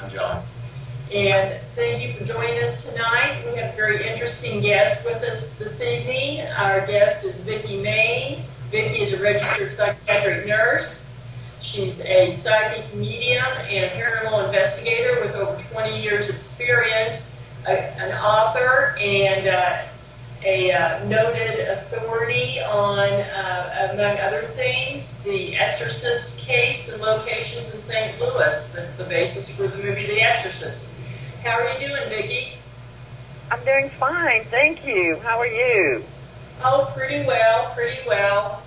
I'm John. And thank you for joining us tonight. We have a very interesting guest with us this evening. Our guest is Vicky Main. Vicky is a registered psychiatric nurse. She's a psychic medium and a paranormal investigator with over 20 years experience, an author, and a noted authority on, among other things, the Exorcist case and locations in St. Louis. That's the basis for the movie The Exorcist. How are you doing, Vicki? I'm doing fine, thank you. How are you? Oh, pretty well, pretty well.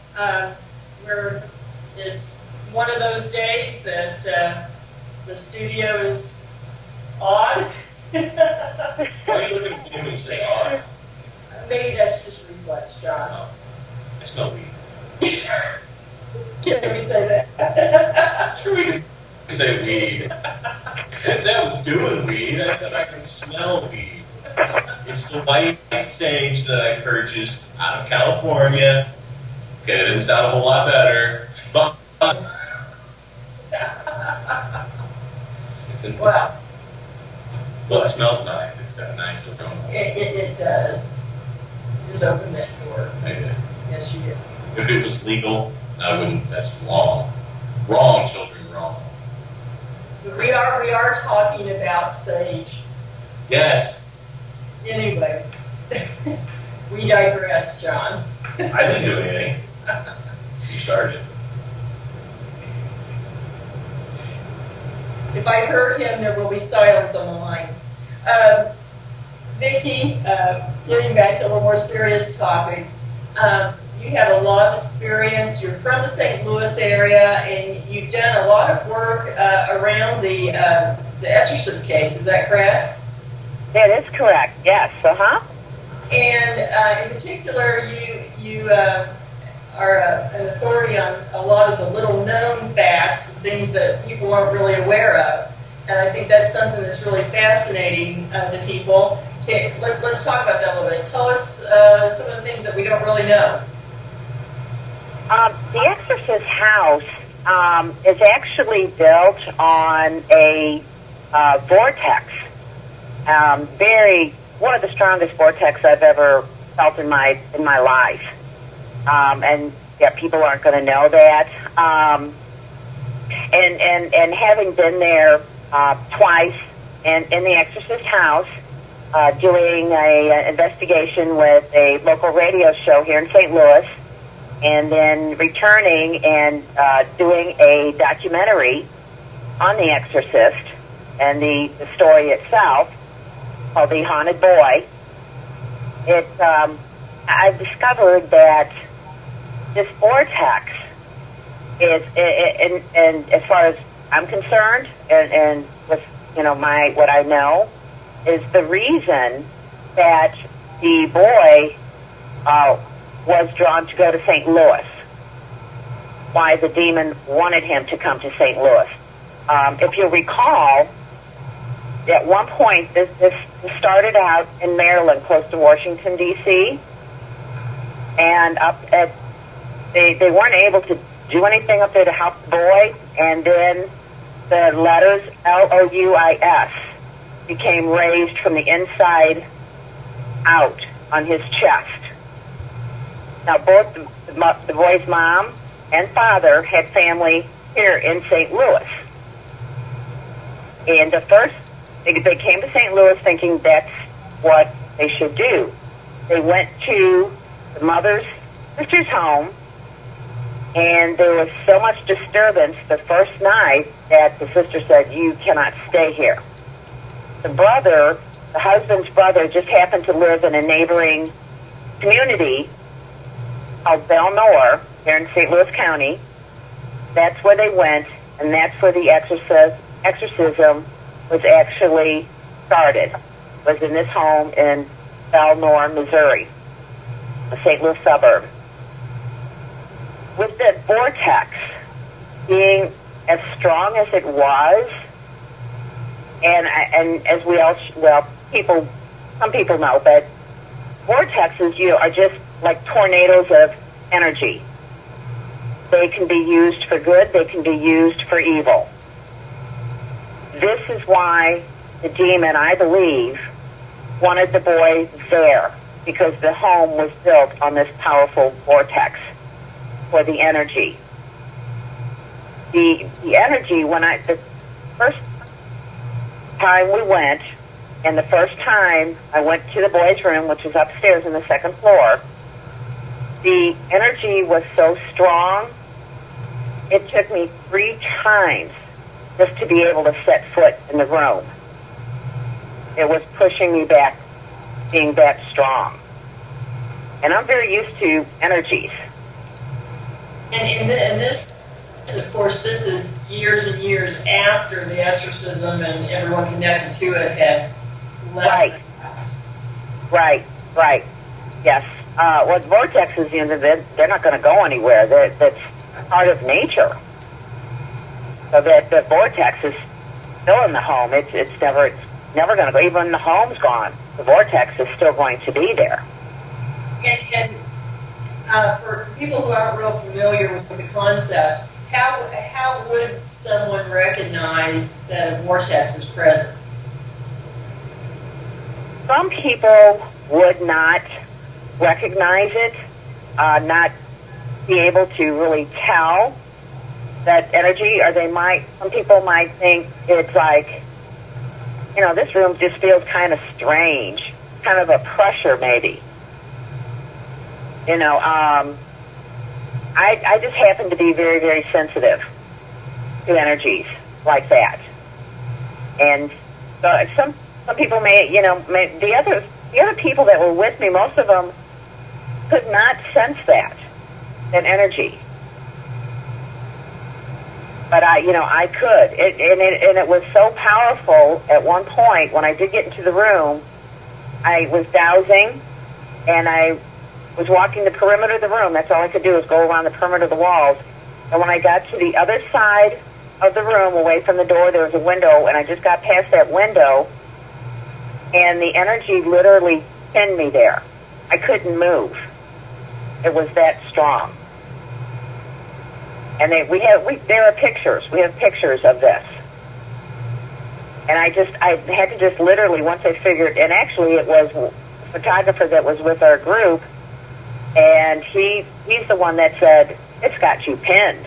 It's one of those days that the studio is odd. Why are you looking at me when you say odd? Maybe that's just reflex, John. Oh, I smell weed. Can we say that? Sure, we can say weed. I didn't say I was doing weed. I said I can smell weed. It's the white sage that I purchased out of California. Okay, it didn't sound a whole lot better, but it's in. Wow. Well, it smells nice. It's got a nice aroma. It does. Just open that door. I did. Yes, you did. If it was legal, I wouldn't. That's wrong. Wrong, children, wrong. We are talking about sage. Yes. Anyway, we digress, John. I didn't do anything. You started. If I hurt him, there will be silence on the line. Vicki, getting back to a little more serious topic, you have a lot of experience. You're from the St. Louis area, and you've done a lot of work around the Exorcist case. Is that correct? That is correct, yes. And in particular, you are an authority on a lot of the little-known facts, things that people aren't really aware of. And I think that's something that's really fascinating to people. Okay, let's talk about that a little bit. Tell us some of the things that we don't really know. The Exorcist house is actually built on a vortex. One of the strongest vortex I've ever felt in my life. And yeah, people aren't going to know that. And having been there twice in the Exorcist house, doing an investigation with a local radio show here in St. Louis, and then returning and doing a documentary on the Exorcist and the story itself called The Haunted Boy. I've discovered that this vortex is, and as far as I'm concerned, and with what I know, is the reason that the boy was drawn to go to St. Louis. Why the demon wanted him to come to St. Louis. If you'll recall, at one point this started out in Maryland, close to Washington D.C., and they weren't able to do anything up there to help the boy, and then the letters Louis became raised from the inside out on his chest. Now, both the boy's mom and father had family here in St. Louis. And at first, they came to St. Louis thinking that's what they should do. They went to the mother's sister's home, and there was so much disturbance the first night that the sister said, "You cannot stay here." The husband's brother, just happened to live in a neighboring community called Belnor, here in St. Louis County. That's where they went, and that's where the exorcism was actually started. It was in this home in Belnor, Missouri, a St. Louis suburb. With the vortex being as strong as it was, and as some people know, but vortexes, are just like tornadoes of energy. They can be used for good, they can be used for evil. this is why the demon, I believe, wanted the boy there, because the home was built on this powerful vortex for the energy. The energy, the first time we went, and the first time I went to the boys' room, which is upstairs on the second floor, the energy was so strong, it took me 3 times just to be able to set foot in the room. It was pushing me back, being that strong. And I'm very used to energies. And this, of course, this is years and years after the exorcism and everyone connected to it had left the house. Right. Yes. Well, vortexes, they're not going to go anywhere. That's part of nature. So that the vortex is still in the home. It's never going to go. Even when the home's gone, the vortex is still going to be there. And for people who aren't real familiar with the concept, how would someone recognize that a vortex is present? Some people would not recognize it, not be able to really tell that energy, or some people might think it's like, this room just feels kind of strange, kind of a pressure maybe. I just happen to be very, very sensitive to energies like that. And so some people the other people that were with me, most of them could not sense that energy. But I could. And it was so powerful at one point when I did get into the room. I was dowsing, and I was walking the perimeter of the room. That's all I could do, was go around the perimeter of the walls. And when I got to the other side of the room, away from the door, there was a window, and I just got past that window, and the energy literally pinned me there. I couldn't move. It was that strong. And there are pictures. We have pictures of this. And I had to just literally, once I figured, and actually it was a photographer that was with our group, and he's the one that said, "It's got you pinned."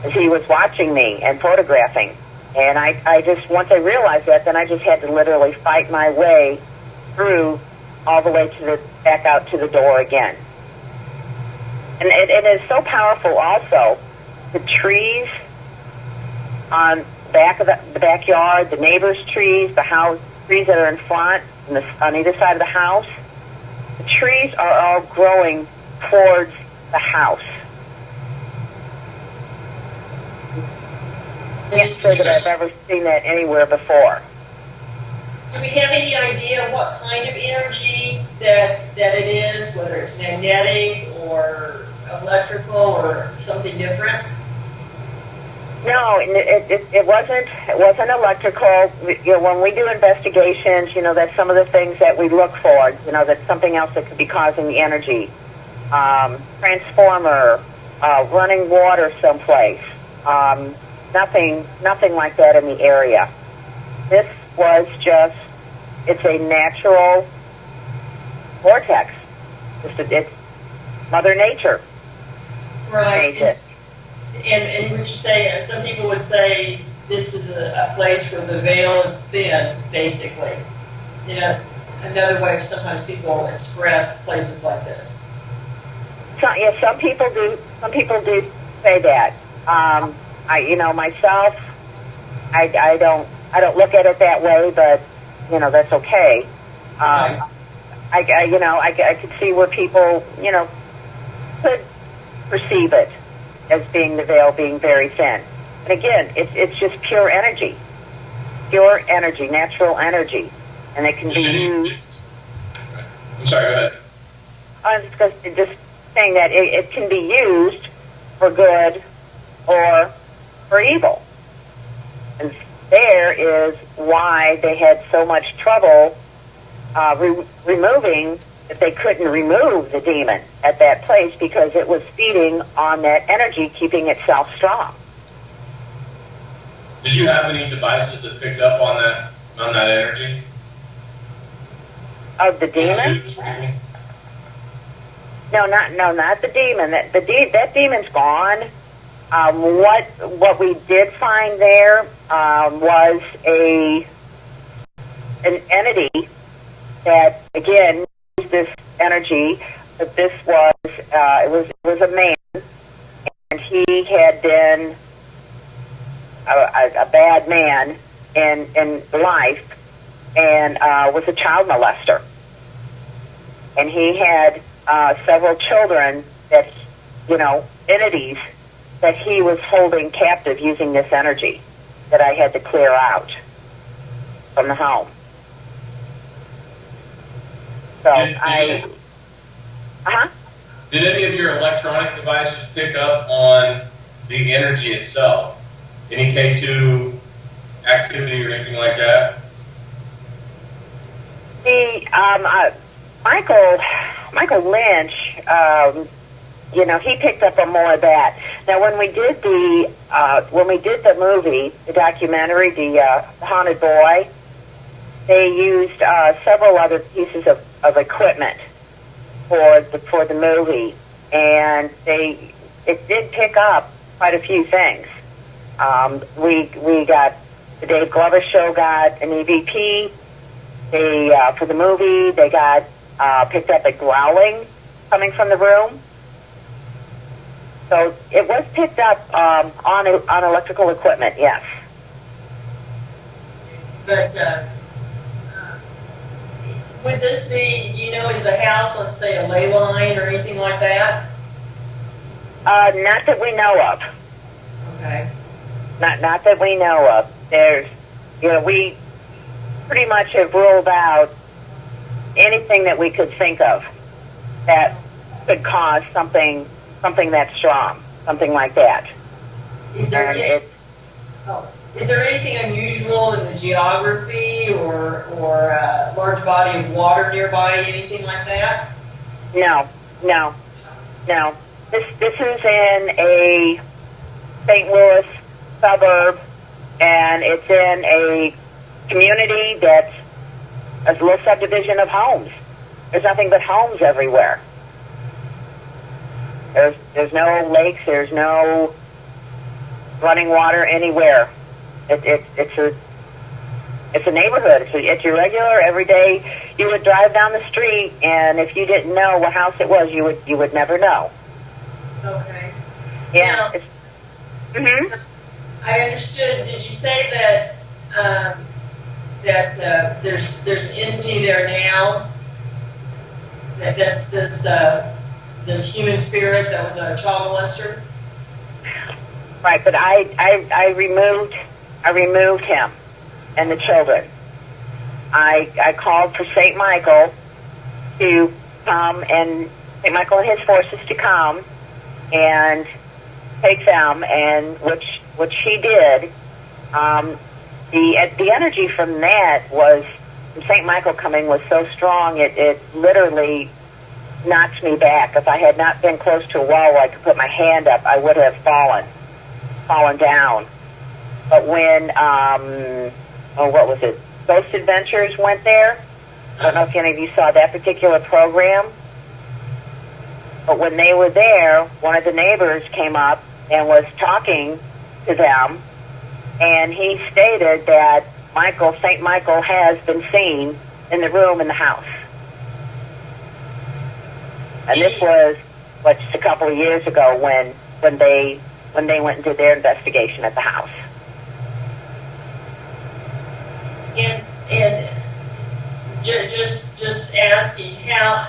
As he was watching me and photographing. And I just, once I realized that, then I just had to literally fight my way through all the way back out to the door again. And it is so powerful also. The trees on the back of the backyard, the neighbors' trees, the house trees that are in front, and on either side of the house, the trees are all growing towards the house. I'm not sure that I've ever seen that anywhere before. Do we have any idea what kind of energy that it is, whether it's magnetic or electrical or something different? No, it wasn't electrical. When we do investigations, that's some of the things that we look for. That's something else that could be causing the energy. Transformer, running water someplace. Nothing like that in the area. This was just, it's a natural vortex. It's Mother Nature. Right. And would you say, some people would say this is a place where the veil is thin, basically. Another way sometimes people express places like this. Some people do. Some people do say that. Myself, I don't look at it that way, but that's okay. I could see where people could perceive it as being the veil being very thin. And again, it's just pure energy, natural energy, and it can be used. I'm sorry, go ahead. I was just saying that it can be used for good or for evil. And there is why they had so much trouble removing, that they couldn't remove the demon at that place, because it was feeding on that energy, keeping itself strong. Did you have any devices that picked up on that energy? Of the demon? Tubes or anything? No, not the demon. That demon's gone. What we did find there was an entity that again used this energy. But this was it was a man, and he had been a bad man in life, and was a child molester, and he had several children that, entities that he was holding captive using this energy that I had to clear out from the home. So Did any of your electronic devices pick up on the energy itself? Any K2 activity or anything like that? Michael Lynch, he picked up on more of that. Now, when we did the movie, the documentary, the Haunted Boy, they used several other pieces of equipment for the movie, and it did pick up quite a few things. We got the Dave Glover show got an EVP. For the movie, they got picked up a growling coming from the room. So it was picked up on electrical equipment, yes. But would this be, is the house, let's say, a ley line or anything like that? Not that we know of. Okay. Not that we know of. There's, we pretty much have ruled out anything that we could think of that could cause something that strong, something like that. Is there anything unusual in the geography or a large body of water nearby, anything like that? No. This is in a St. Louis suburb, and it's in a community that's a little subdivision of homes. There's nothing but homes everywhere. There's no lakes. There's no running water anywhere. It's a neighborhood. It's your regular everyday. You would drive down the street, and if you didn't know what house it was, you would never know. Okay. Yeah. Now, I understood. Did you say that there's an entity there now that's this human spirit that was a child molester? Right, but I removed him and the children. I called for St. Michael to come, and St. Michael and his forces to come and take them, and which he did. The energy from that was, from St. Michael coming, was so strong, it literally knocked me back. If I had not been close to a wall where I could put my hand up, I would have fallen down. But when, what was it? Ghost Adventures went there. I don't know if any of you saw that particular program. But when they were there, one of the neighbors came up and was talking to them, and he stated that St. Michael has been seen in the room in the house. And this was, just a couple of years ago when they went and did their investigation at the house. And just asking, how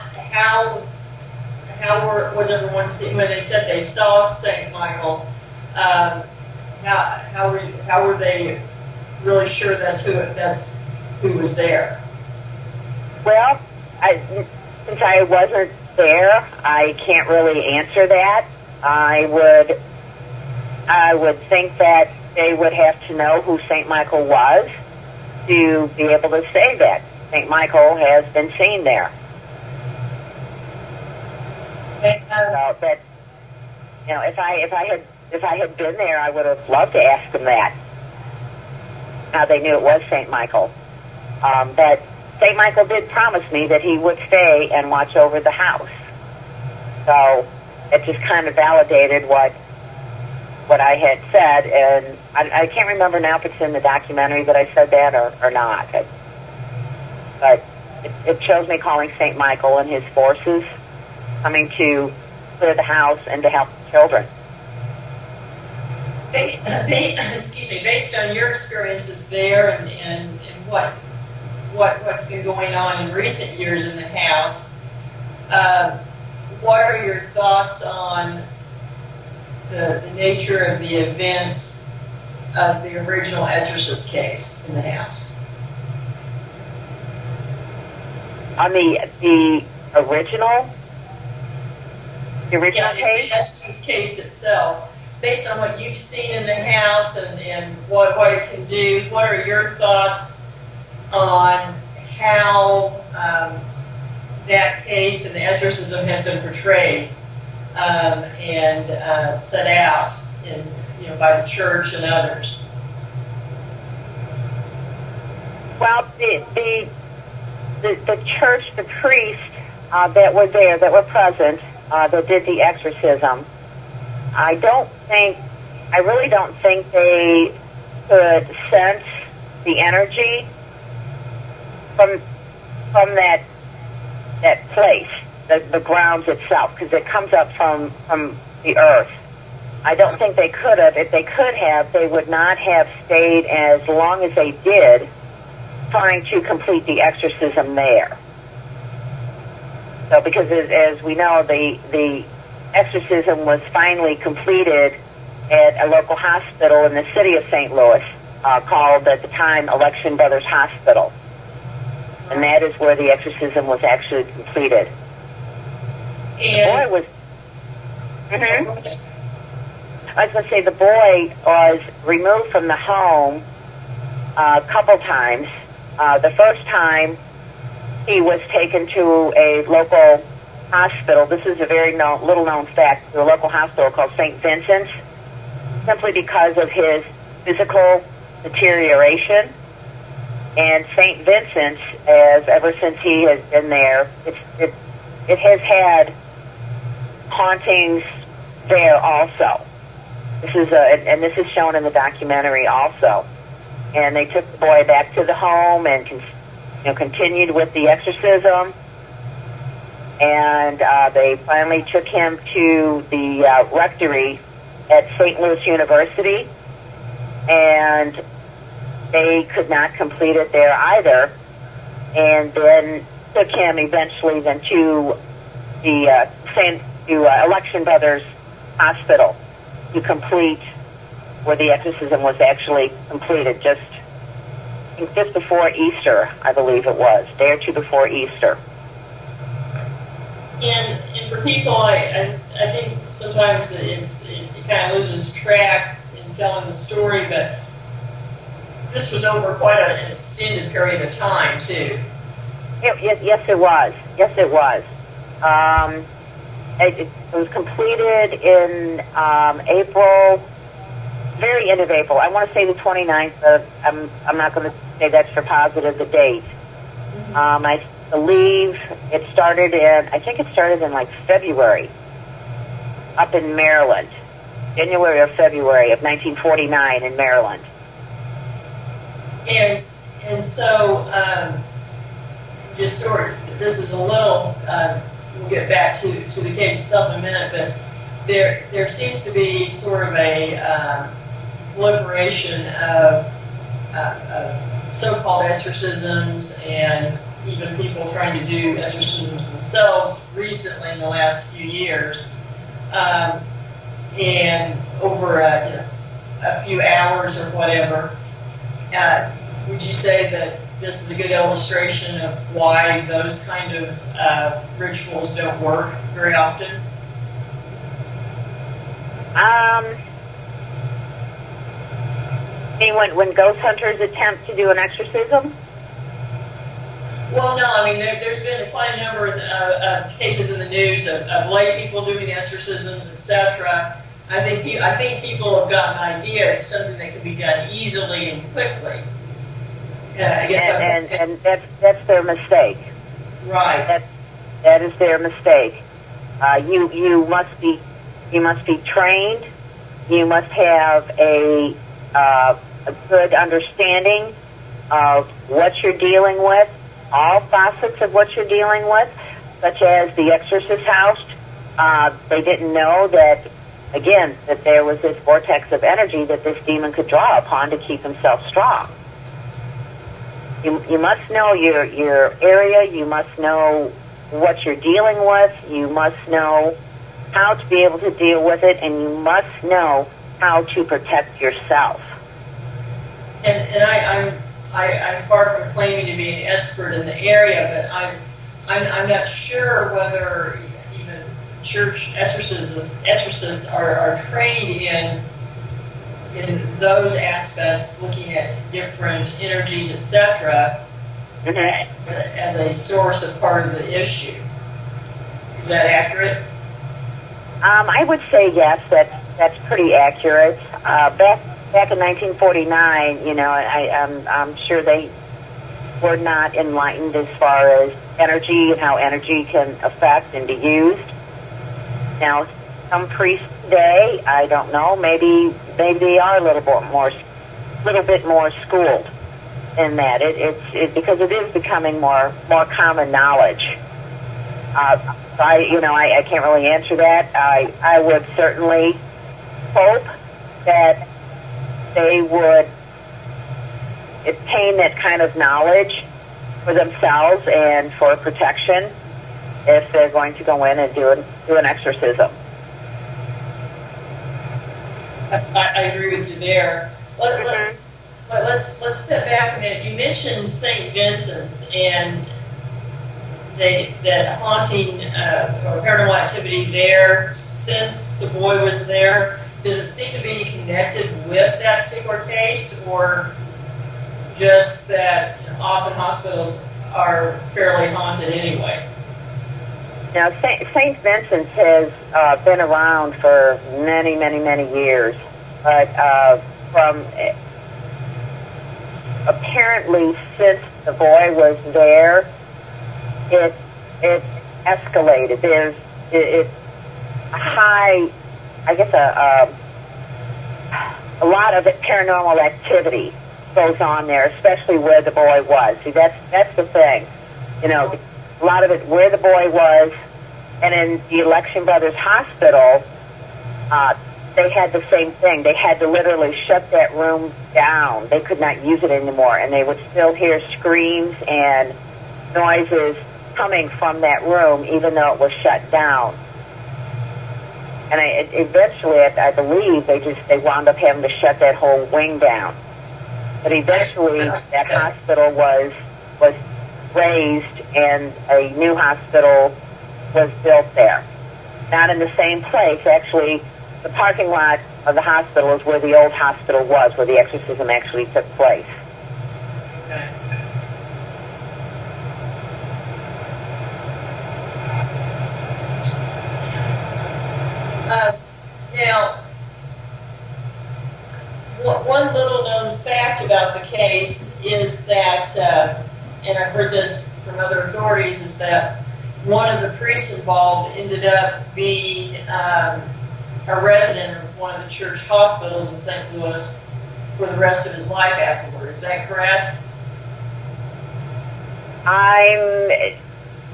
was everyone seeing when they said they saw St. Michael? How were they really sure that's who was there? Well, since I wasn't there, I can't really answer that. I would think that they would have to know who St. Michael was to be able to say that St. Michael has been seen there. So that, if I had been there, I would have loved to ask them that. how they knew it was St. Michael. That St. Michael did promise me that he would stay and watch over the house. So it just kind of validated what I had said, and I can't remember now if it's in the documentary that I said that or not. But it shows me calling St. Michael and his forces coming to clear the house and to help the children. Excuse me, based on your experiences there and what's been going on in recent years in the house, what are your thoughts on the nature of the events of the original exorcist case in the house? On the original case? The exorcist case itself. Based on what you've seen in the house and what it can do, what are your thoughts on how that case and the exorcism has been portrayed and set out by the church and others? Well, the church, the priests that were there, that were present, that did the exorcism, I really don't think they could sense the energy from that place, the grounds itself, because it comes up from the earth. I don't think they could have. If they could have, they would not have stayed as long as they did trying to complete the exorcism there. So, because as we know, the exorcism was finally completed at a local hospital in the city of St. Louis, called at the time Election Brothers Hospital. And that is where the exorcism was actually completed. And the boy was... I was going to say, the boy was removed from the home a couple times. The first time, he was taken to a local hospital. This is a very little-known fact. The local hospital called St. Vincent's, simply because of his physical deterioration. And St. Vincent's, ever since he has been there, it has had hauntings there also. This is shown in the documentary also. And they took the boy back to the home and continued with the exorcism. And they finally took him to the rectory at St. Louis University, and they could not complete it there either. And then took him eventually then to the Election Brothers Hospital to complete where the exorcism was actually completed just before Easter, I believe it was, a day or two before Easter. And for people, I think sometimes it kind of loses track in telling the story, but this was over quite an extended period of time, too. Yes, it was. Yes, it was. It was completed in April, very end of April. I want to say the 29th, but I'm not going to say that's for positive, the date. I believe it started in like February, up in Maryland, January or February of 1949 in Maryland. And so, just sort of, this is a little, we'll get back to the case itself in a minute, but there seems to be sort of a proliferation of so-called exorcisms and even people trying to do exorcisms themselves recently in the last few years. And over a few hours or whatever, would you say that this is a good illustration of why those kind of rituals don't work very often? I mean, when ghost hunters attempt to do an exorcism? Well, no, I mean, there's been quite a number of cases in the news of lay people doing exorcisms, etc. I think people have got an idea it's something that can be done easily and quickly. Yeah, I guess and that's their mistake. Right. That is their mistake. You must be trained. You must have a good understanding of what you're dealing with, all facets of what you're dealing with, such as the exorcist house. They didn't know that, again, that there was this vortex of energy that this demon could draw upon to keep himself strong. You must know your area. You must know what you're dealing with. You must know how to be able to deal with it, and you must know how to protect yourself. And I'm far from claiming to be an expert in the area, but I'm not sure whether even church exorcists are trained in those aspects, looking at different energies, etc., as a source of part of the issue. Is that accurate? I would say yes. That's pretty accurate. Back in 1949, I'm sure they were not enlightened as far as energy and how energy can affect and be used. Now, some priests today, I don't know, maybe they are a little bit more schooled in that. It's because it is becoming more common knowledge. I can't really answer that. I would certainly hope that they would obtain that kind of knowledge for themselves and for protection if they're going to go in and do an exorcism. I agree with you there. Let's step back a minute. You mentioned St. Vincent's and that haunting or paranormal activity there since the boy was there. Does it seem to be connected with that particular case, or just that often hospitals are fairly haunted anyway? Now, St. Vincent's has been around for many, many, many years, but from apparently since the boy was there, it escalated. There's a high, I guess a lot of paranormal activity goes on there, especially where the boy was. See, that's the thing. A lot of it where the boy was, and in the Election Brothers Hospital, they had the same thing. They had to literally shut that room down. They could not use it anymore, and they would still hear screams and noises coming from that room, even though it was shut down. And eventually, I believe they wound up having to shut that whole wing down. But eventually, that hospital was raised, and a new hospital was built there. Not in the same place. Actually, the parking lot of the hospital is where the old hospital was, where the exorcism actually took place. Okay. Now, one little known fact about the case is that, and I've heard this from other authorities, is that one of the priests involved ended up being a resident of one of the church hospitals in St. Louis for the rest of his life afterward. Is that correct? I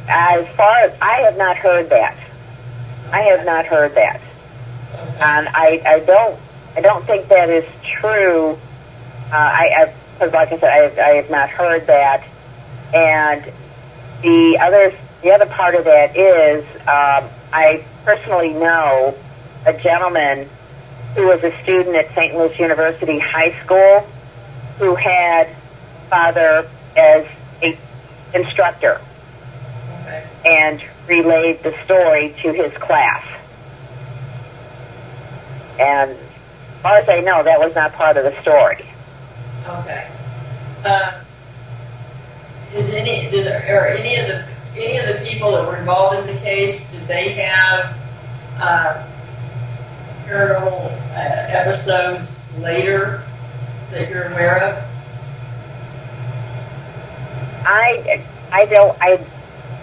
have not heard that. I have not heard that. Okay. And I don't think that is true. Because like I said, I have not heard that. And the other part of that is I personally know a gentleman who was a student at St. Louis University High School who had father as a instructor. Okay. And relayed the story to his class. And as far as I know, that was not part of the story. Okay. Are any of the people that were involved in the case, did they have paranormal episodes later that you're aware of? I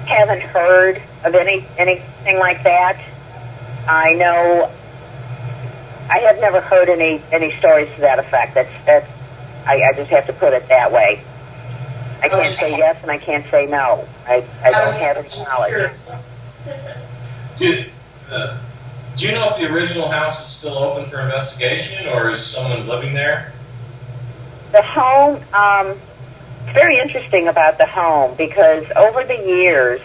haven't heard of anything like that. I know I have never heard any stories to that effect. I just have to put it that way. I can't say yes and I can't say no. I don't have any knowledge. Do you know if the original house is still open for investigation, or is someone living there? The home, it's very interesting about the home, because over the years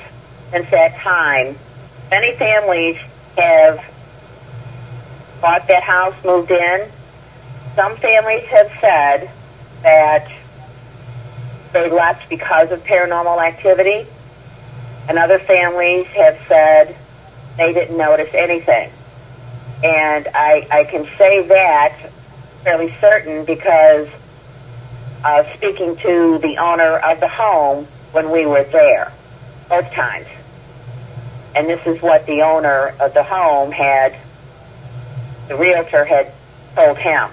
since that time, many families have bought that house, moved in. Some families have said that they left because of paranormal activity, and other families have said they didn't notice anything. And I can say that fairly certain because speaking to the owner of the home when we were there, both times. And this is what the owner of the home the realtor had told him.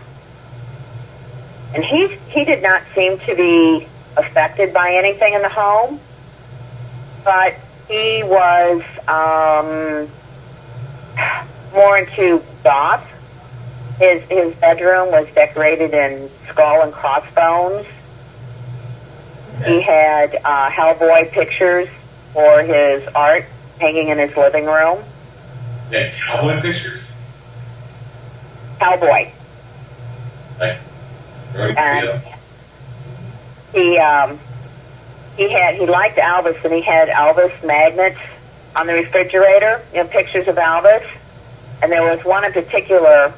And he did not seem to be affected by anything in the home, but he was more into goth. His bedroom was decorated in skull and crossbones. He had Hellboy pictures for his art hanging in his living room. They had cowboy pictures? Hellboy. Like, and he liked Elvis, and he had Elvis magnets on the refrigerator, pictures of Elvis. And there was one in particular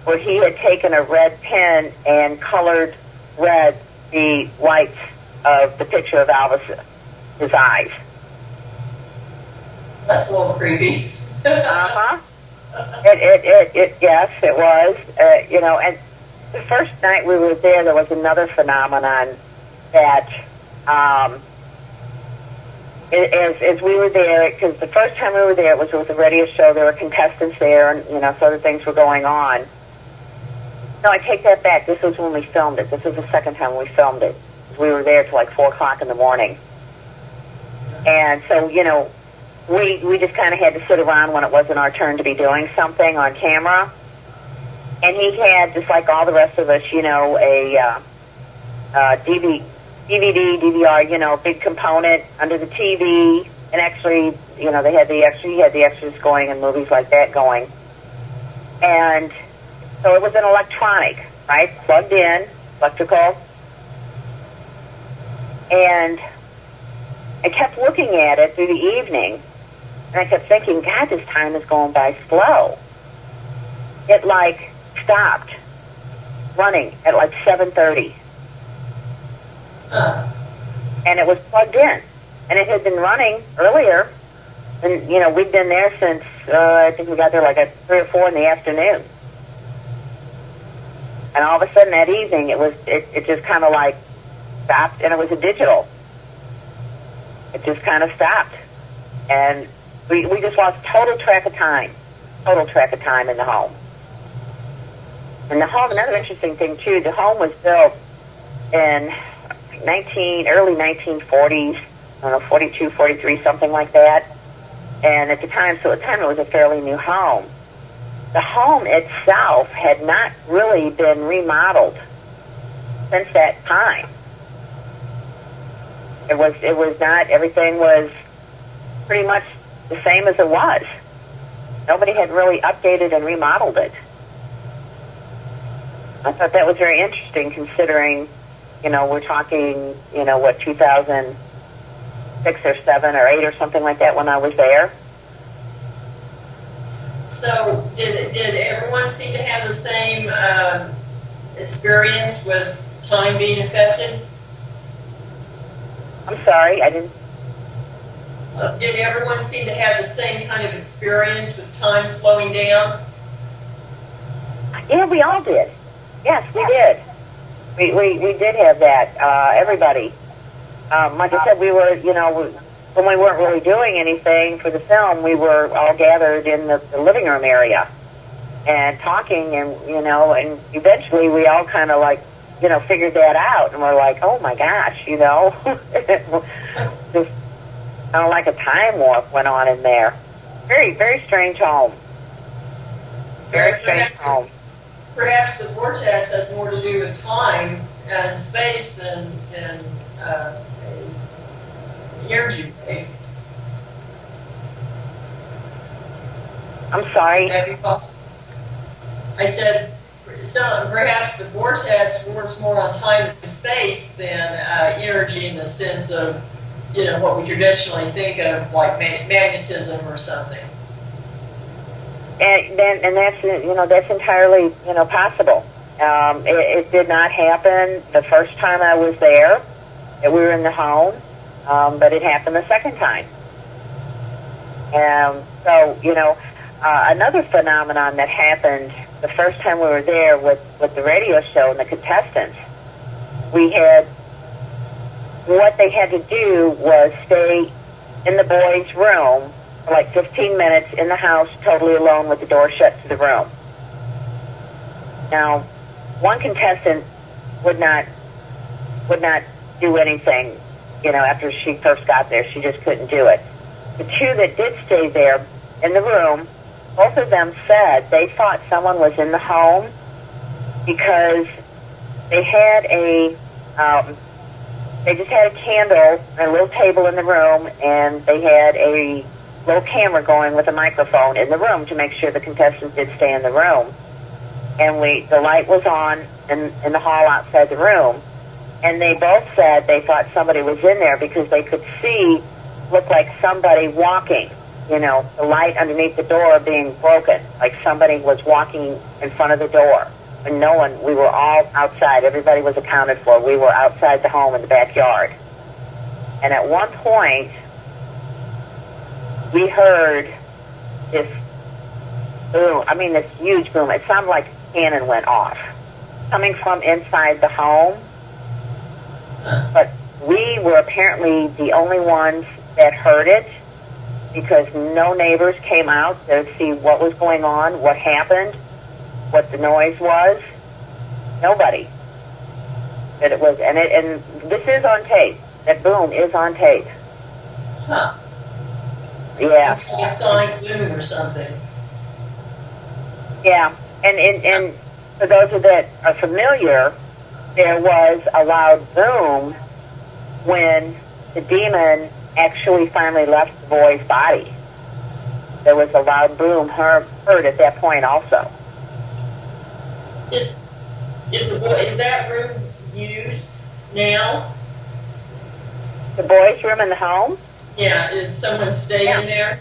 where he had taken a red pen and colored red the whites of the picture of Elvis, his eyes. That's a little creepy. Yes, it was. And the first night we were there was another phenomenon that, as we were there, because the first time we were there, it was with a radio show. There were contestants there, and so other things were going on. No, I take that back. This was when we filmed it. This was the second time we filmed it. We were there till like 4 o'clock in the morning, and so we just kind of had to sit around when it wasn't our turn to be doing something on camera. And he had, just like all the rest of us, a DVD, DVR, big component under the TV, and actually, he had the extras going and movies like that going. And so it was an electronic, right? Plugged in, electrical. And I kept looking at it through the evening, and I kept thinking, God, this time is going by slow. It, stopped running at 7:30. And it was plugged in. And it had been running earlier. And, we'd been there since, I think we got there at 3 or 4 in the afternoon. And all of a sudden that evening, it just kind of stopped, and it was a digital. It just kind of stopped. And we just lost total track of time in the home. And the home, another interesting thing too, the home was built in early 1940s, I don't know, 42, 43, something like that. And at the time it was a fairly new home. The home itself had not really been remodeled since that time. It was not, everything was pretty much the same as it was. Nobody had really updated and remodeled it. I thought that was very interesting, considering, we're talking, 2006 or 7 or 8 or something like that when I was there. So did everyone seem to have the same experience with time being affected? I'm sorry, I didn't... Did everyone seem to have the same kind of experience with time slowing down? Yeah, we all did. Yes, we did. We did have that. Everybody. Like I said, we were, when we weren't really doing anything for the film, we were all gathered in the living room area and talking, and and eventually we all kind of figured that out, and we're like, oh my gosh, just like a time warp went on in there. Very, very strange home. Very strange home. Perhaps the vortex has more to do with time and space than energy wave. I'm sorry? Would that be possible? I said, so perhaps the vortex works more on time and space than energy in the sense of, what we traditionally think of like magnetism or something. And that's entirely possible. It did not happen the first time I was there. We were in the home, but it happened the second time. So another phenomenon that happened the first time we were there with the radio show and the contestants, what they had to do was stay in the boys' room for like 15 minutes in the house, totally alone with the door shut to the room. Now, one contestant would not do anything, after she first got there. She just couldn't do it. The two that did stay there in the room, both of them said they thought someone was in the home because they had they just had a candle and a little table in the room, and they had a little camera going with a microphone in the room to make sure the contestants did stay in the room. And the light was on in the hall outside the room, and they both said they thought somebody was in there because they could look like somebody walking, the light underneath the door being broken, like somebody was walking in front of the door. And we were all outside. Everybody was accounted for. We were outside the home in the backyard. And at one point, we heard this boom. I mean, this huge boom. It sounded like a cannon went off coming from inside the home. But we were apparently the only ones that heard it because no neighbors came out to see what was going on, what happened, what the noise was. Nobody. That it was, and this is on tape. That boom is on tape. Huh. Yeah. It's like a sonic boom or something. Yeah, and for those that are familiar, there was a loud boom when the demon actually finally left the boy's body. There was a loud boom heard at that point also. Is that room used now? The boys' room in the home? Yeah. Is someone staying there?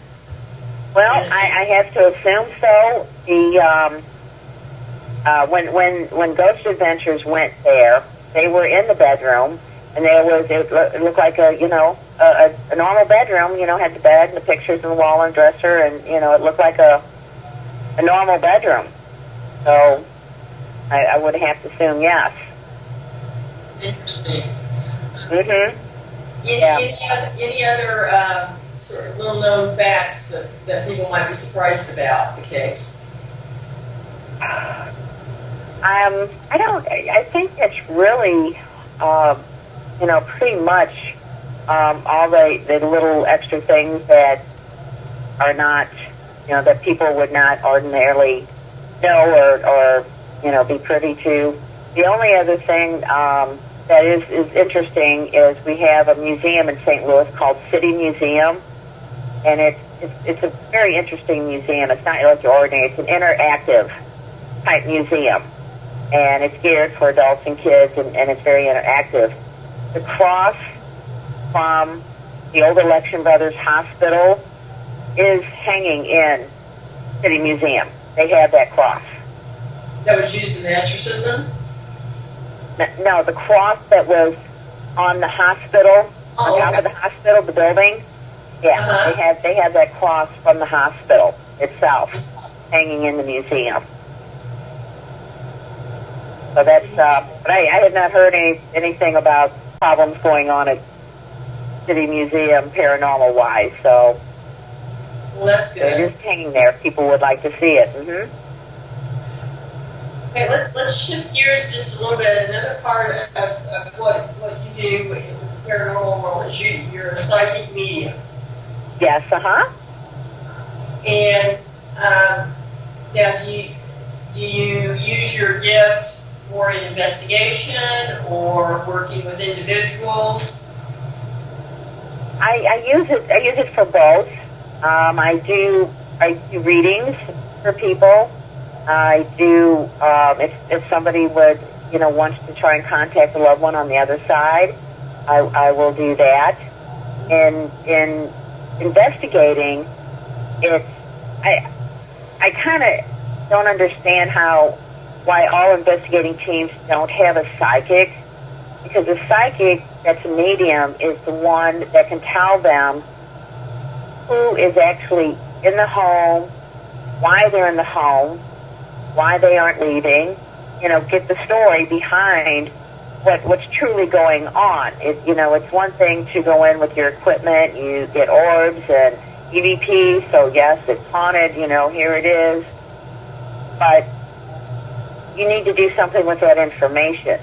Well, I have to assume so. When Ghost Adventures went there, they were in the bedroom, and it looked like a normal bedroom. Had the bed and the pictures on the wall and dresser, and it looked like a normal bedroom. So I would have to assume yes. Interesting. Mhm. Any other sort of little-known facts that people might be surprised about the case? I think it's really, pretty much all the little extra things that are not, that people would not ordinarily know or be privy to. The only other thing that is interesting is we have a museum in St. Louis called City Museum, and it's a very interesting museum. It's not like your ordinary; it's an interactive type museum, and it's geared for adults and kids, and it's very interactive. The cross from the old Election Brothers Hospital is hanging in City Museum. They have that cross. That was used in the exorcism? No, the cross that was on the hospital, on top of the hospital, the building. Yeah, they have that cross from the hospital itself hanging in the museum. So that's, but I had not heard anything about problems going on at City Museum paranormal-wise, so. Well, that's good. They're just hanging there. People would like to see it. Mm-hmm. Okay, let's shift gears just a little bit. Another part of what you do with the paranormal world is you're a psychic medium. Yes, And now, do you use your gift for an investigation or working with individuals? I use it for both. I do readings for people. I do if somebody would wants to try and contact a loved one on the other side, I will do that. In investigating, I kind of don't understand why all investigating teams don't have a psychic, because a psychic that's a medium is the one that can tell them who is actually in the home, why they're in the home, why they aren't leaving, get the story behind what's truly going on. It's one thing to go in with your equipment, you get orbs and EVP, so yes, it's haunted, here it is. But you need to do something with that information.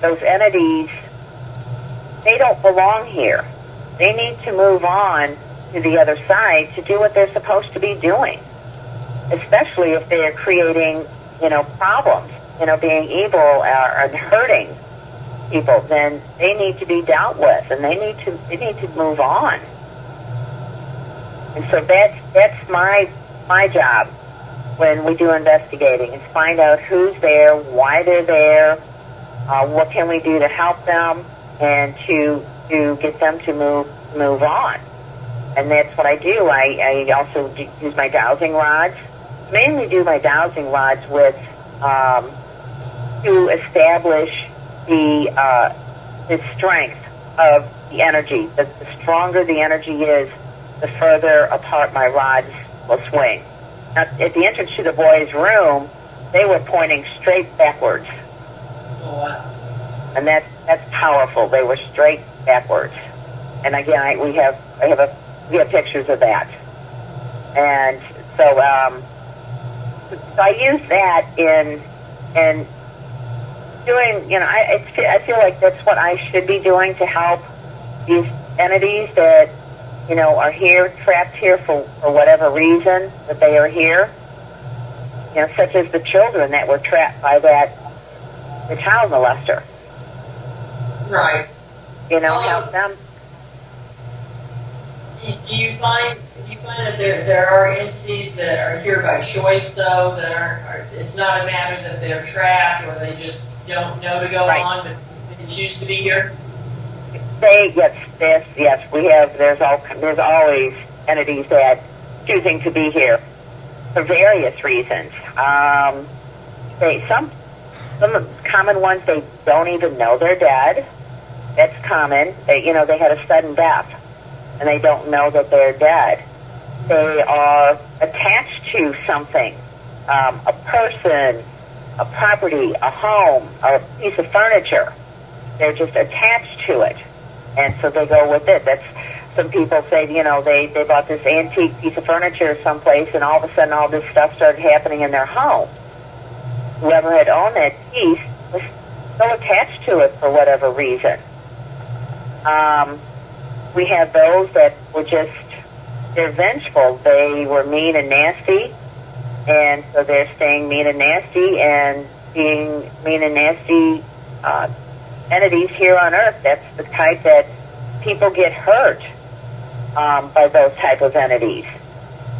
Those entities, they don't belong here. They need to move on to the other side to do what they're supposed to be doing, especially if they are creating, problems, being evil or hurting people. Then they need to be dealt with, and they need to move on. And so that's my job when we do investigating, is find out who's there, why they're there, what can we do to help them, and to get them to move on. And that's what I do. I also use my dowsing rods. Mainly do my dowsing rods with to establish the strength of the energy. The stronger the energy is, the further apart my rods will swing. Now, at the entrance to the boys' room, they were pointing straight backwards. Oh, wow. And that's powerful. They were straight backwards. And again, we have pictures of that. And so I use that in doing. I feel like that's what I should be doing to help these entities that are here, trapped here for whatever reason that they are here. Such as the children that were trapped by the child molester. Right. Help them. Do you find that there are entities that are here by choice, though, that it's not a matter that they're trapped or they just don't know to go on, but they choose to be here? Yes, we have. There's always entities that choosing to be here for various reasons. Some common ones, they don't even know they're dead. That's common. They had a sudden death, and they don't know that they're dead. They are attached to something, a person, a property, a home, a piece of furniture. They're just attached to it, and so they go with it. That's, some people say, they bought this antique piece of furniture someplace, and all of a sudden all this stuff started happening in their home. Whoever had owned that piece was still attached to it for whatever reason. We have those that were they're vengeful. They were mean and nasty, and so they're staying mean and nasty, and being mean and nasty entities here on Earth. That's the type that people get hurt by those type of entities,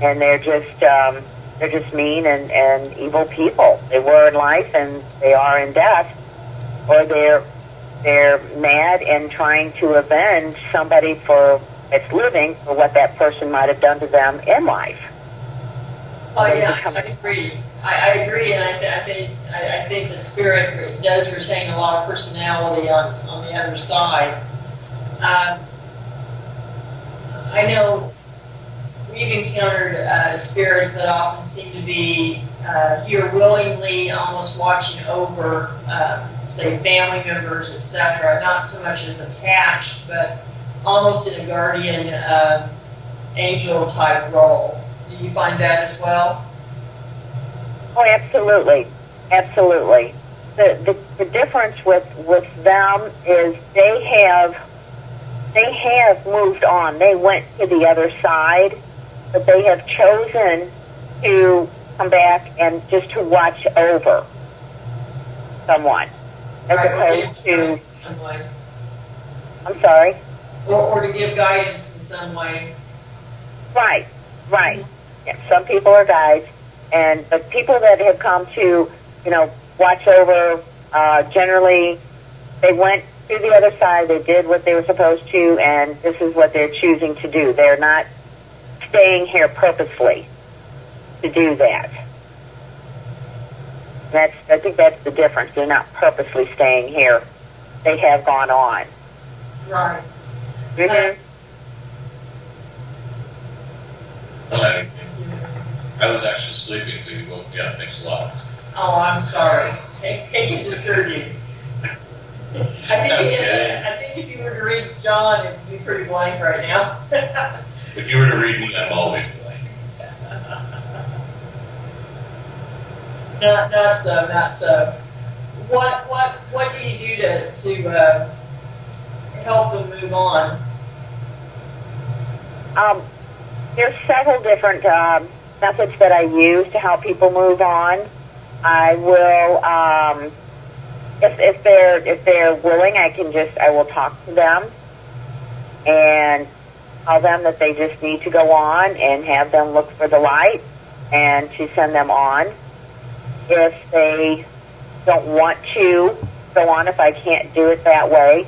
and they're just mean and evil people. They were in life, and they are in death, or they're mad and trying to avenge somebody that's living for what that person might have done to them in life. Oh yeah, I agree. I agree, and I think that spirit does retain a lot of personality on the other side. I know we've encountered spirits that often seem to be here willingly, almost watching over, say, family members, etc. Not so much as attached, but almost in a guardian angel type role. Do you find that as well? Oh, absolutely. Absolutely. The difference with them is they have moved on. They went to the other side, but they have chosen to come back and just to watch over someone, as opposed to. Some way. I'm sorry. Or to give guidance in some way. Right. Yeah, some people are guides, but people that have come to, watch over, generally, they went to the other side, they did what they were supposed to, and this is what they're choosing to do. They're not staying here purposely to do that. I think that's the difference. They're not purposely staying here. They have gone on. Right. Mm-hmm. I was actually sleeping, but you woke me up. Thanks a lot. Oh, I'm sorry. Hate to disturb you. I think if you were to read John, it'd be pretty blank right now. If you were to read me, I'm always blank. Not so. What do you do to help them move on? There's several different methods that I use to help people move on. I will, if they're willing, I will talk to them and tell them that they just need to go on and have them look for the light and to send them on. If they don't want to go on, if I can't do it that way,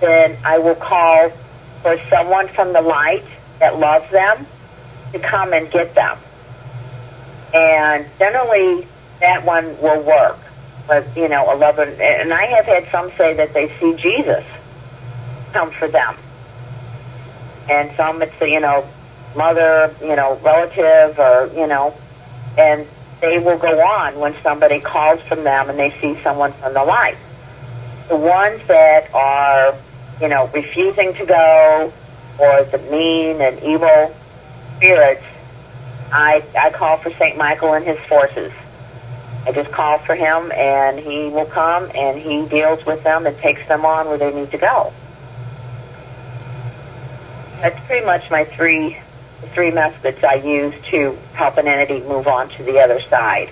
then I will call for someone from the light that loves them to come and get them. And generally, that one will work. But, a lover, and I have had some say that they see Jesus come for them. And some it's, mother, relative, or, and they will go on when somebody calls from them and they see someone from the light. The ones that are, refusing to go, or the mean and evil spirits, I call for St. Michael and his forces. I just call for him, and he will come, and he deals with them and takes them on where they need to go. That's pretty much my three methods I use to help an entity move on to the other side.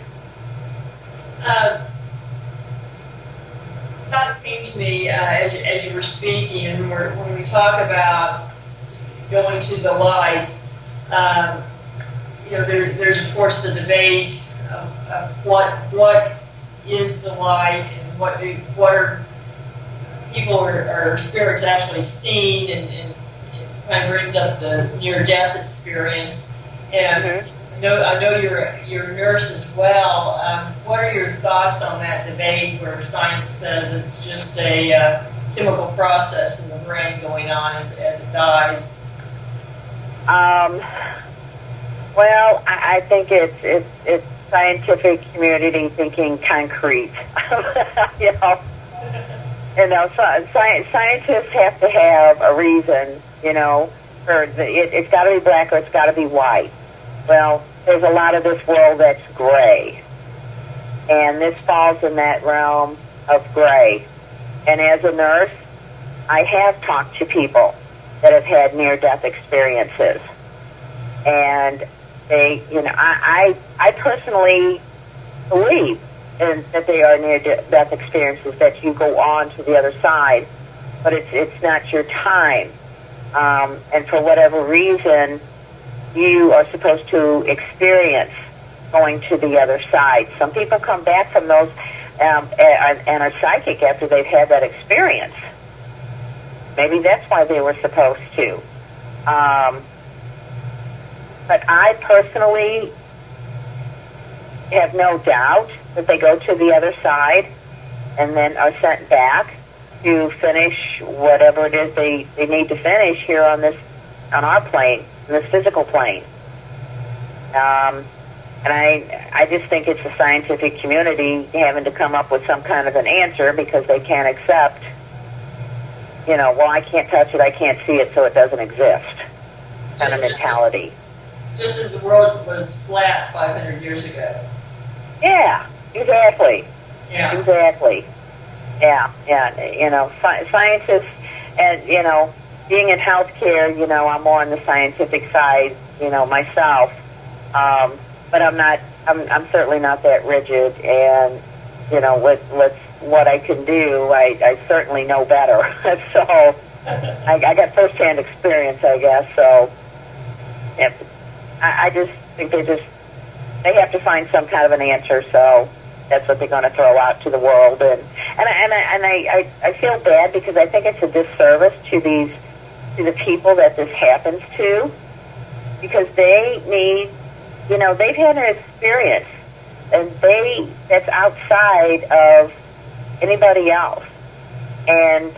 Thought came to me as you were speaking, and when we talk about going to the light, there's of course the debate of what is the light and what are people or spirits actually seen, and it kind of brings up the near-death experience. And I know you're a nurse as well. What are your thoughts on that debate where science says it's just a chemical process in the brain going on as it dies? Well, I think it's scientific community thinking concrete. Scientists have to have a reason, it's got to be black or it's got to be white. Well, there's a lot of this world that's gray, and this falls in that realm of gray. And as a nurse, I have talked to people that have had near-death experiences, and they, I personally believe that they are near-death experiences, that you go on to the other side, but it's not your time. And for whatever reason, you are supposed to experience going to the other side. Some people come back from those and are psychic after they've had that experience. Maybe that's why they were supposed to. But I personally have no doubt that they go to the other side and then are sent back to finish whatever it is they need to finish here on our plane, in this physical plane. And I just think it's the scientific community having to come up with some kind of an answer because they can't accept, well, I can't touch it, I can't see it, so it doesn't exist kind of mentality. Just as the world was flat 500 years ago. Yeah, Exactly. Yeah. Exactly. Yeah. Scientists, and being in healthcare, I'm more on the scientific side, myself. But I'm not. I'm certainly not that rigid, and with what I can do, I certainly know better. So I got firsthand experience, I guess. So I just think they have to find some kind of an answer. So that's what they're going to throw out to the world, and I feel bad because I think it's a disservice to the people that this happens to, because they need, they've had an experience, and that's outside of anybody else, and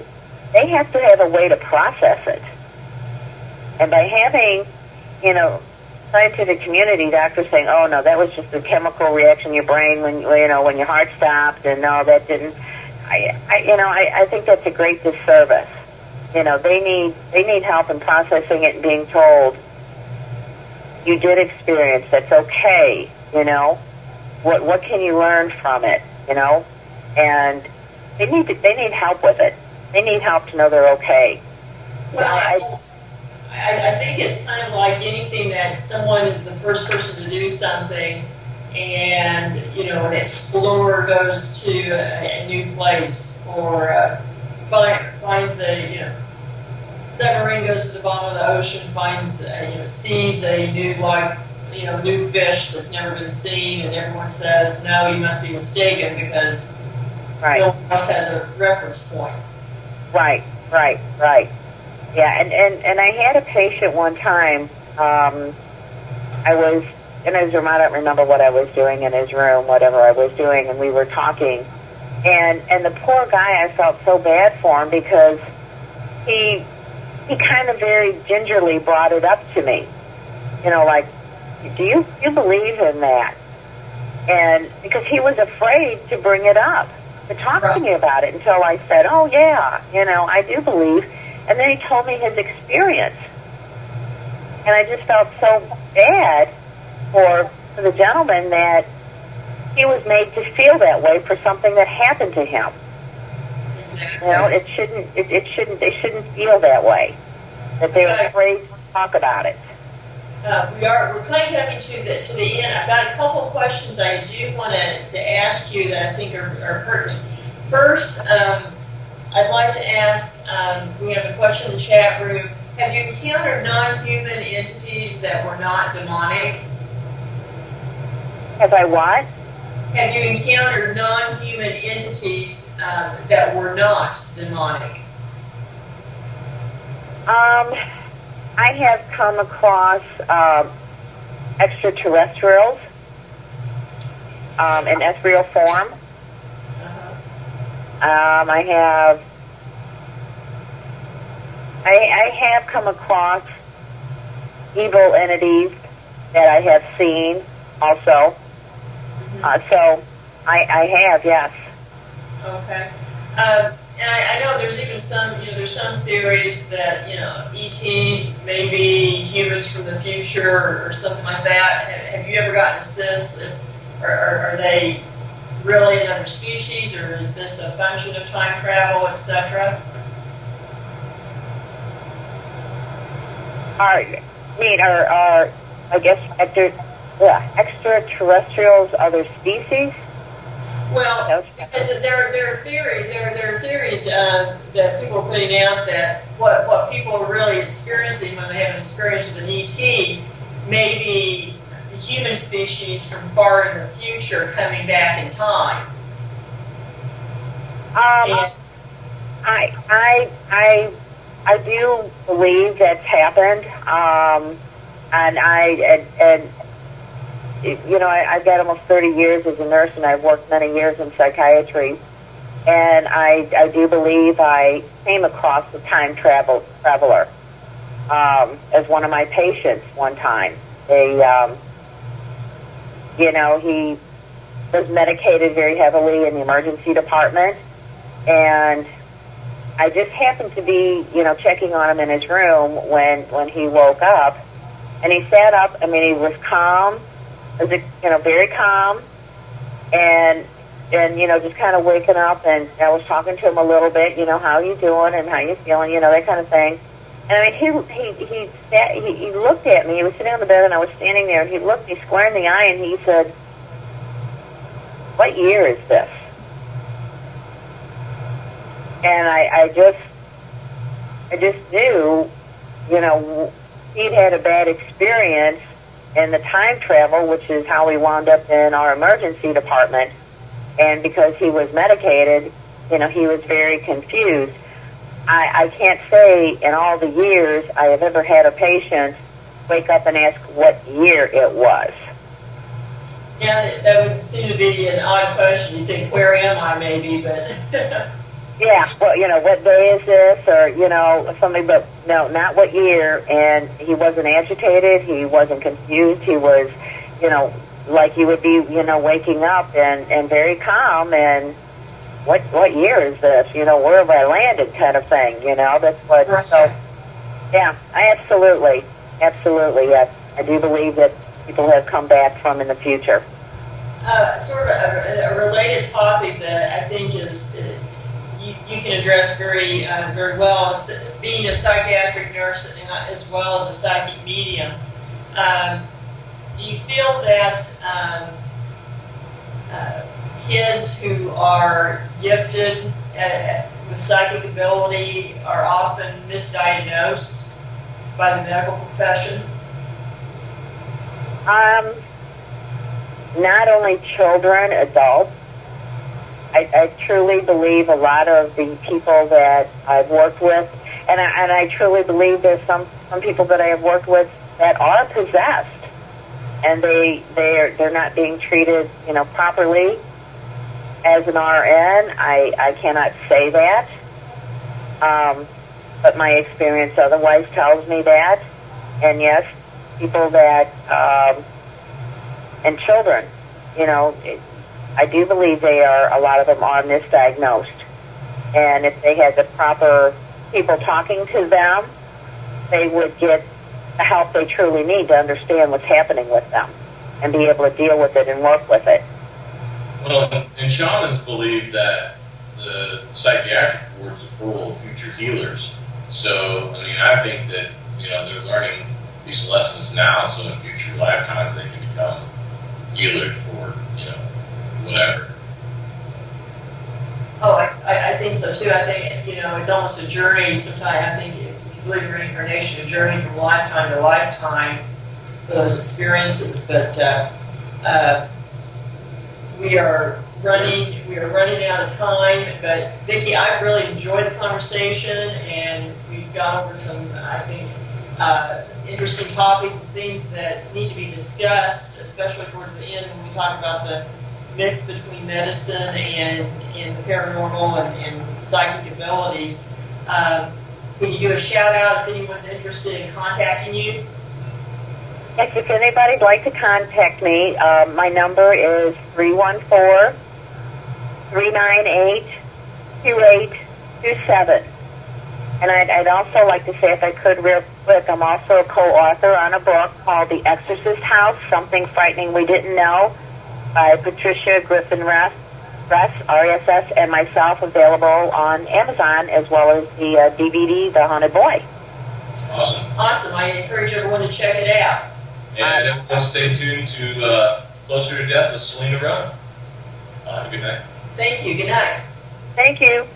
they have to have a way to process it. And by having, scientific community doctors saying, "Oh no, that was just a chemical reaction in your brain when when your heart stopped," and no, that didn't. I think that's a great disservice. They need help in processing it and being told, "You did experience. That's okay." What can you learn from it? And they need help with it. They need help to know they're okay. Well, I think it's kind of like anything that someone is the first person to do something, and an explorer goes to a new place, or finds a submarine, goes to the bottom of the ocean, finds sees a new life, new fish that's never been seen, and everyone says, "No, you must be mistaken because no one else has a reference point." Right. Yeah, and I had a patient one time. I was in his room. I don't remember what I was doing in his room, whatever I was doing, and we were talking. And the poor guy, I felt so bad for him because he kind of very gingerly brought it up to me. Like, do you believe in that? And because he was afraid to bring it up, to talk to me about it, until I said, "Oh yeah, I do believe." And then he told me his experience. And I just felt so bad for the gentleman that he was made to feel that way for something that happened to him. Exactly. They shouldn't feel that way. That they're afraid to talk about it. We're kind of coming to the end. I've got a couple of questions I do want to ask you that I think are pertinent. First, I'd like to ask, we have a question in the chat room, have you encountered non-human entities that were not demonic? Have I what? Have you encountered non-human entities that were not demonic? I have come across extraterrestrials in ethereal form. I have come across evil entities that I have seen also. So I have, yes. Okay. And I know there's even there's some theories that, ETs may be humans from the future or something like that. Have you ever gotten a sense of, are they really another species, or is this a function of time travel, etc.? I guess extraterrestrials, other species? Well, because there are theories that people are putting out that what people are really experiencing when they have an experience with an ET may be the human species from far in the future coming back in time. I do believe that's happened, and I've got almost 30 years as a nurse, and I've worked many years in psychiatry, and I do believe I came across a time traveler as one of my patients one time. He was medicated very heavily in the emergency department, and I just happened to be, checking on him in his room when he woke up, and he sat up. I mean, he was calm, very calm, and just kind of waking up, and I was talking to him a little bit, how you doing and how you feeling, that kind of thing. And I mean, he looked at me. He was sitting on the bed, and I was standing there, and he looked me square in the eye, and he said, "What year is this?" And I just knew, he'd had a bad experience in the time travel, which is how we wound up in our emergency department. And because he was medicated, he was very confused. I can't say in all the years I have ever had a patient wake up and ask what year it was. Yeah, that would seem to be an odd question. You think, where am I, maybe, but... Yeah, well, what day is this, or, something, but no, not what year. And he wasn't agitated, he wasn't confused, he was, like you would be, waking up and very calm, and what year is this? Where have I landed, kind of thing, that's what, right. So, yeah, I absolutely, yes, I do believe that people have come back from in the future. Sort of a related topic that I think is, you can address very well, is being a psychiatric nurse as well as a psychic medium. Do you feel that kids who are gifted with psychic ability are often misdiagnosed by the medical profession? Not only children, adults. I truly believe a lot of the people that I've worked with, and I truly believe there's some people that I have worked with that are possessed, and they're not being treated, properly. As an RN, I cannot say that, but my experience otherwise tells me that. And yes, people that and children, I do believe a lot of them are misdiagnosed. And if they had the proper people talking to them, they would get the help they truly need to understand what's happening with them and be able to deal with it and work with it. Well, and shamans believe that the psychiatric wards are full of future healers. So, I think that, they're learning these lessons now, so in future lifetimes they can become healers for, whatever. Oh, I think so too. I think, it's almost a journey sometimes. I think if you believe in reincarnation, a journey from lifetime to lifetime for those experiences. But we are running out of time. But Vicky, I've really enjoyed the conversation, and we've gone over some, I think, interesting topics and things that need to be discussed, especially towards the end when we talk about the mix between medicine and the paranormal and psychic abilities. Can you do a shout out if anyone's interested in contacting you? Yes, if anybody'd like to contact me, my number is 314-398-2827. And I'd also like to say, if I could real quick, I'm also a co-author on a book called The Exorcist House, Something Frightening We Didn't Know, by Patricia Griffin Ress, RSS, and myself, available on Amazon, as well as the DVD, The Haunted Boy. Awesome. I encourage everyone to check it out. And everyone stay tuned to Closer to Death with Selena Rowan. Good night. Thank you. Good night. Thank you.